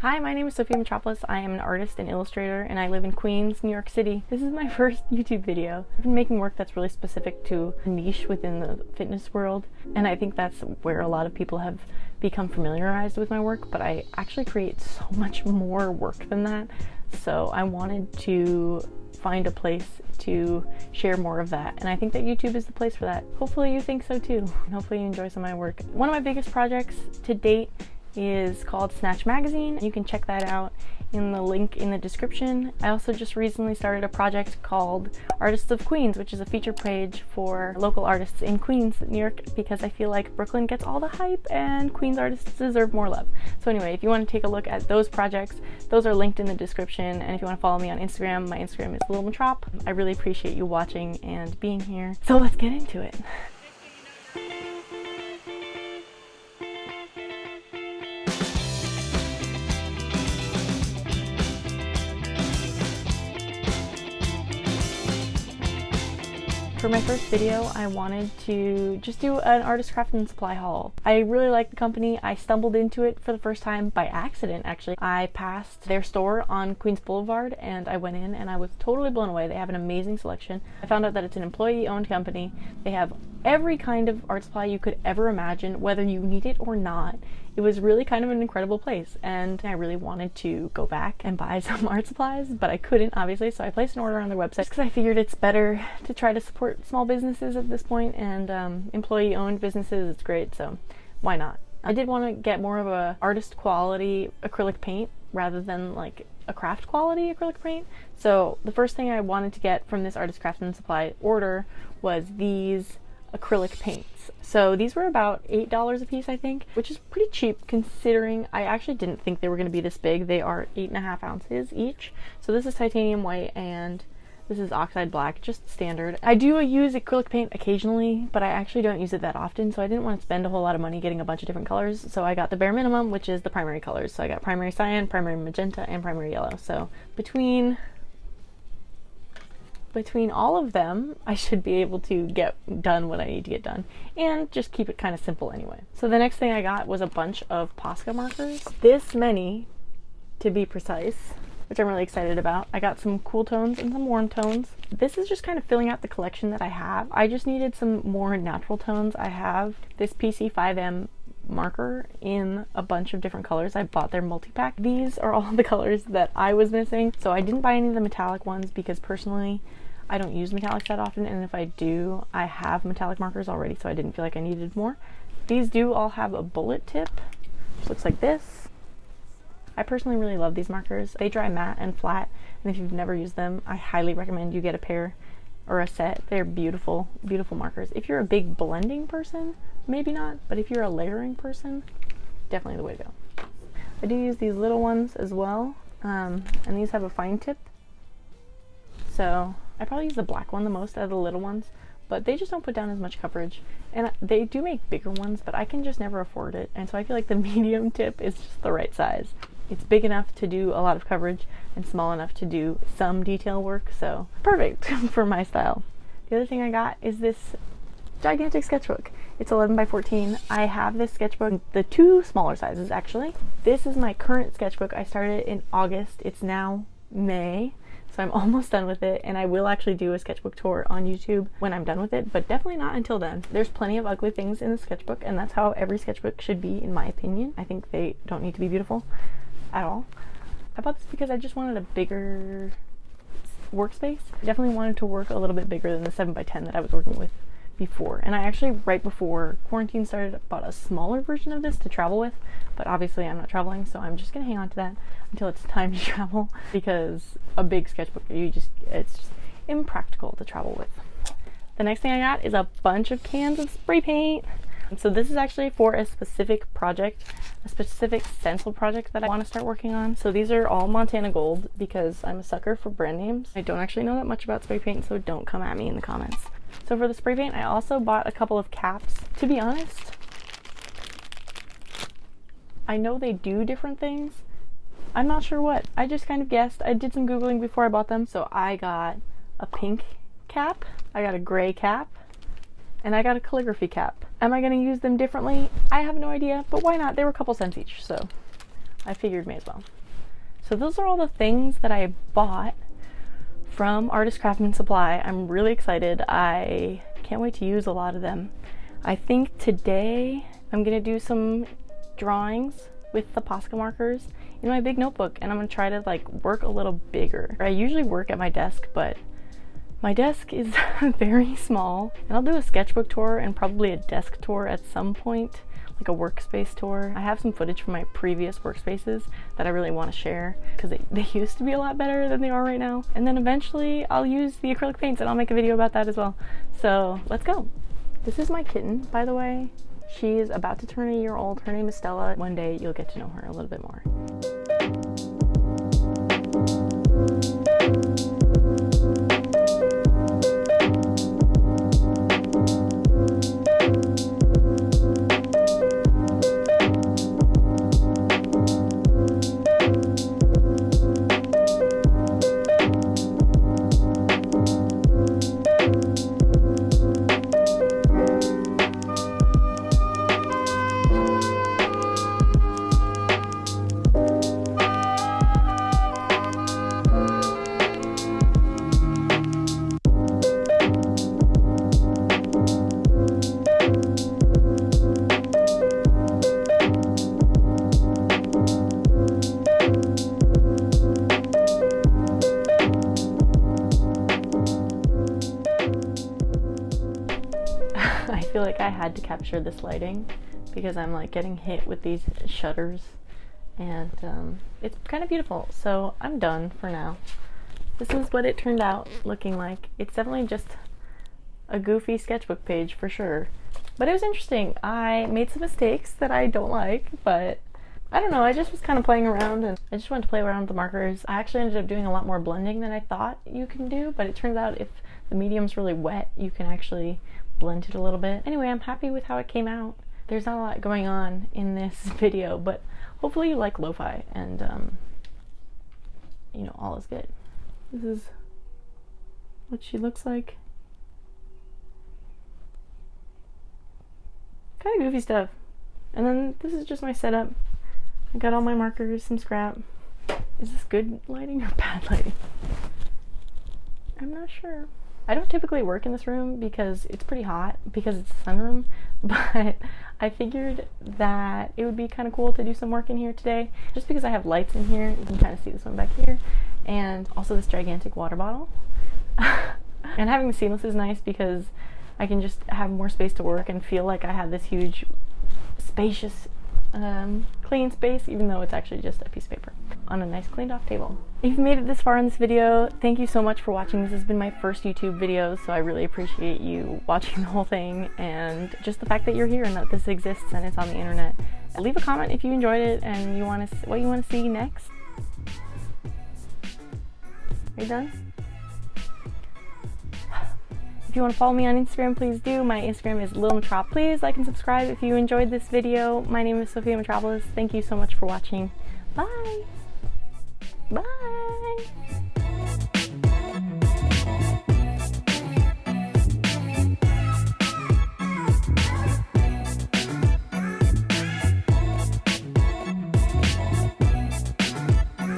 Hi, my name is Sophia Mitropoulos. I am an artist and illustrator, and I live in Queens, New York City. This is my first YouTube video. I've been making work that's really specific to a niche within the fitness world, and I think that's where a lot of people have become familiarized with my work, but I actually create so much more work than that. So I wanted to find a place to share more of that, and I think that YouTube is the place for that. Hopefully you think so too, and hopefully you enjoy some of my work. One of my biggest projects to date is called Snatch Magazine. You can check that out in the link in the description. I also just recently started a project called Artists of Queens, which is a feature page for local artists in Queens, New York, because I feel like Brooklyn gets all the hype and Queens artists deserve more love. So anyway, if you want to take a look at those projects, those are linked in the description, and if you want to follow me on Instagram, my Instagram is Mitropoulos. I really appreciate you watching and being here. So let's get into it. For my first video, I wanted to just do an Artist Craftsman Supply haul. I really like the company. I stumbled into it for the first time by accident, actually. I passed their store on Queens Boulevard and I went in and I was totally blown away. They have an amazing selection. I found out that it's an employee-owned company. They have every kind of art supply you could ever imagine, whether you need it or not. It was really kind of an incredible place, and I really wanted to go back and buy some art supplies, but I couldn't, obviously, so I placed an order on their website because I figured it's better to try to support small businesses at this point, and employee-owned businesses, it's great, so why not? I did want to get more of a artist quality acrylic paint rather than like a craft quality acrylic paint, so the first thing I wanted to get from this Artist Craftsman Supply order was these acrylic paints. So these were about $8 a piece, I think, which is pretty cheap considering I actually didn't think they were going to be this big. They are 8.5 ounces each. So this is titanium white and this is oxide black, just standard. I do use acrylic paint occasionally, but I actually don't use it that often, so I didn't want to spend a whole lot of money getting a bunch of different colors, so I got the bare minimum, which is the primary colors. So I got primary cyan, primary magenta, and primary yellow. So between all of them, I should be able to get done what I need to get done and just keep it kind of simple anyway. So the next thing I got was a bunch of Posca markers, this many to be precise, which I'm really excited about. I got some cool tones and some warm tones. This is just kind of filling out the collection that I have. I just needed some more natural tones. I have this PC5M marker in a bunch of different colors. I bought their multi-pack. These are all the colors that I was missing, so I didn't buy any of the metallic ones because personally I don't use metallics that often, and if I do, I have metallic markers already, so I didn't feel like I needed more. These do all have a bullet tip, which looks like this. I personally really love these markers. They dry matte and flat, and if you've never used them, I highly recommend you get a pair or a set. They're beautiful, beautiful markers. If you're a big blending person, maybe not, but if you're a layering person, definitely the way to go. I do use these little ones as well, and these have a fine tip, so I probably use the black one the most out of the little ones, but they just don't put down as much coverage, and they do make bigger ones, but I can just never afford it, and so I feel like the medium tip is just the right size. It's big enough to do a lot of coverage and small enough to do some detail work, so perfect for my style. The other thing I got is this gigantic sketchbook. It's 11 by 14. I have this sketchbook, the two smaller sizes actually. This is my current sketchbook. I started it in August. It's now May. So I'm almost done with it, and I will actually do a sketchbook tour on YouTube when I'm done with it, but definitely not until then. There's plenty of ugly things in the sketchbook, and that's how every sketchbook should be, in my opinion. I think they don't need to be beautiful at all. I bought this because I just wanted a bigger workspace. I definitely wanted to work a little bit bigger than the 7 by 10 that I was working with before, and I actually, right before quarantine started, bought a smaller version of this to travel with, but obviously I'm not traveling, so I'm just gonna hang on to that until it's time to travel, because a big sketchbook, it's just impractical to travel with. The next thing I got is a bunch of cans of spray paint. So this is actually for a specific project, a specific stencil project that I want to start working on. So these are all Montana Gold because I'm a sucker for brand names. I don't actually know that much about spray paint, so don't come at me in the comments. So for the spray paint, I also bought a couple of caps. To be honest, I know they do different things. I'm not sure what. I just kind of guessed. I did some Googling before I bought them. So I got a pink cap, I got a gray cap, and I got a calligraphy cap. Am I going to use them differently? I have no idea, but why not? They were a couple cents each, so I figured may as well. So those are all the things that I bought from Artist Craftsman Supply. I'm really excited. I can't wait to use a lot of them. I think today I'm gonna do some drawings with the Posca markers in my big notebook, and I'm gonna try to like work a little bigger. I usually work at my desk, but my desk is very small, and I'll do a sketchbook tour and probably a desk tour at some point, like a workspace tour. I have some footage from my previous workspaces that I really want to share because they used to be a lot better than they are right now. And then eventually I'll use the acrylic paints and I'll make a video about that as well. So let's go. This is my kitten, by the way. She's about to turn a year old. Her name is Stella. One day you'll get to know her a little bit more. I feel like I had to capture this lighting because I'm like getting hit with these shutters, and it's kind of beautiful. So I'm done for now. This is what it turned out looking like. It's definitely just a goofy sketchbook page for sure, but it was interesting. I made some mistakes that I don't like, but I don't know, I just was kind of playing around, and I just wanted to play around with the markers. I actually ended up doing a lot more blending than I thought you can do, but it turns out if the medium's really wet, you can actually blend it a little bit. Anyway, I'm happy with how it came out. There's not a lot going on in this video, but hopefully you like lo-fi, and you know, all is good. This is what she looks like. Kind of goofy stuff. And then this is just my setup. I got all my markers, some scrap. Is this good lighting or bad lighting? I'm not sure. I don't typically work in this room because it's pretty hot, because it's a sunroom, but I figured that it would be kind of cool to do some work in here today, just because I have lights in here. You can kind of see this one back here, and also this gigantic water bottle. And having the seamless is nice because I can just have more space to work and feel like I have this huge, spacious, clean space, even though it's actually just a piece of paper on a nice cleaned off table. If you've made it this far in this video, thank you so much for watching. This has been my first YouTube video, so I really appreciate you watching the whole thing, and just the fact that you're here and that this exists and it's on the internet. Leave a comment if you enjoyed it and you want to what you want to see next. Are you done? If you want to follow me on Instagram, please do. My Instagram is Mitropoulos. Please like and subscribe if you enjoyed this video. My name is Sophia Mitropoulos. Thank you so much for watching. Bye! Bye!